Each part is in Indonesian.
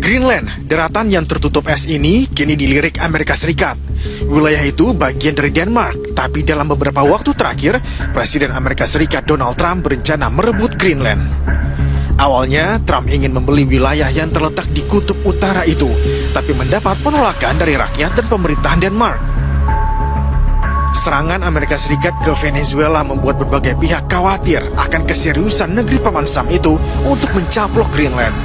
Greenland, daratan yang tertutup es ini, kini dilirik Amerika Serikat. Wilayah itu bagian dari Denmark, tapi dalam beberapa waktu terakhir, Presiden Amerika Serikat Donald Trump berencana merebut Greenland. Awalnya, Trump ingin membeli wilayah yang terletak di kutub utara itu, tapi mendapat penolakan dari rakyat dan pemerintahan Denmark. Serangan Amerika Serikat ke Venezuela membuat berbagai pihak khawatir akan keseriusan negeri Paman Sam itu untuk mencaplok Greenland.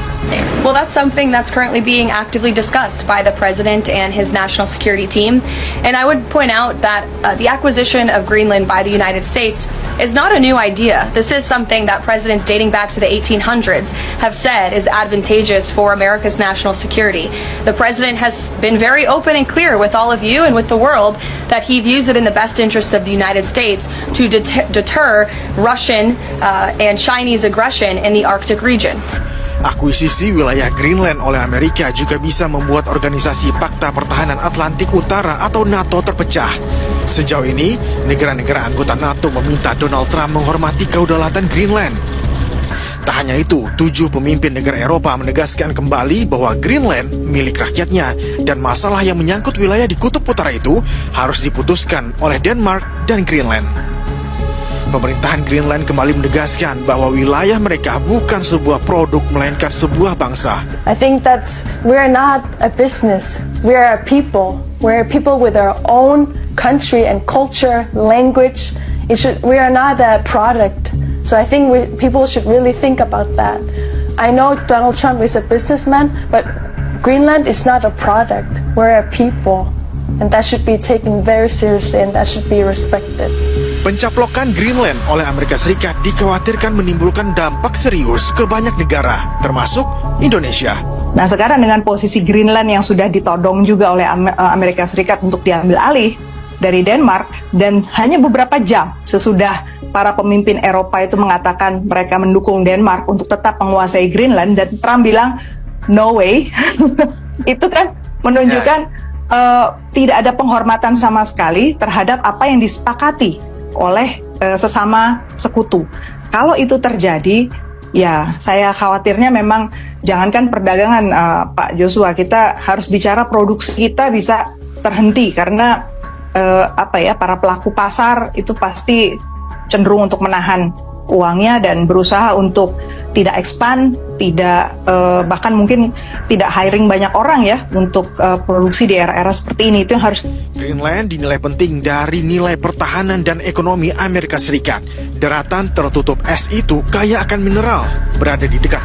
Well, that's something that's currently being actively discussed by the president and his national security team. And I would point out that the acquisition of Greenland by the United States is not a new idea. This is something that presidents dating back to the 1800s have said is advantageous for America's national security. The president has been very open and clear with all of you and with the world that he views it in the best interest of the United States to deter Russian and Chinese aggression in the Arctic region. Akuisisi wilayah Greenland oleh Amerika juga bisa membuat organisasi Pakta Pertahanan Atlantik Utara atau NATO terpecah. Sejauh ini, negara-negara anggota NATO meminta Donald Trump menghormati kedaulatan Greenland. Tak hanya itu, 7 pemimpin negara Eropa menegaskan kembali bahwa Greenland milik rakyatnya dan masalah yang menyangkut wilayah di kutub utara itu harus diputuskan oleh Denmark dan Greenland. Pemerintahan Greenland kembali menegaskan bahwa wilayah mereka bukan sebuah produk, melainkan sebuah bangsa. I think we're not a business, we're a people. We're a people with our own country and culture, language. We are not a product. So I think people should really think about that. I know Donald Trump is a businessman, but Greenland is not a product. We're a people. And that should be taken very seriously and that should be respected. Pencaplokan Greenland oleh Amerika Serikat dikhawatirkan menimbulkan dampak serius ke banyak negara, termasuk Indonesia. Nah, sekarang dengan posisi Greenland yang sudah ditodong juga oleh Amerika Serikat untuk diambil alih dari Denmark, dan hanya beberapa jam sesudah para pemimpin Eropa itu mengatakan mereka mendukung Denmark untuk tetap menguasai Greenland, dan Trump bilang, no way, itu kan menunjukkan tidak ada penghormatan sama sekali terhadap apa yang disepakati oleh sesama sekutu. Kalau itu terjadi, ya saya khawatirnya memang jangankan perdagangan, Pak Joshua, kita harus bicara produksi kita bisa terhenti karena para pelaku pasar itu pasti cenderung untuk menahan uangnya dan berusaha untuk tidak expand, tidak bahkan mungkin tidak hiring banyak orang ya untuk produksi di era-era seperti ini. Itu yang harus. Greenland dinilai penting dari nilai pertahanan dan ekonomi Amerika Serikat. Daratan tertutup es itu kaya akan mineral, berada di dekat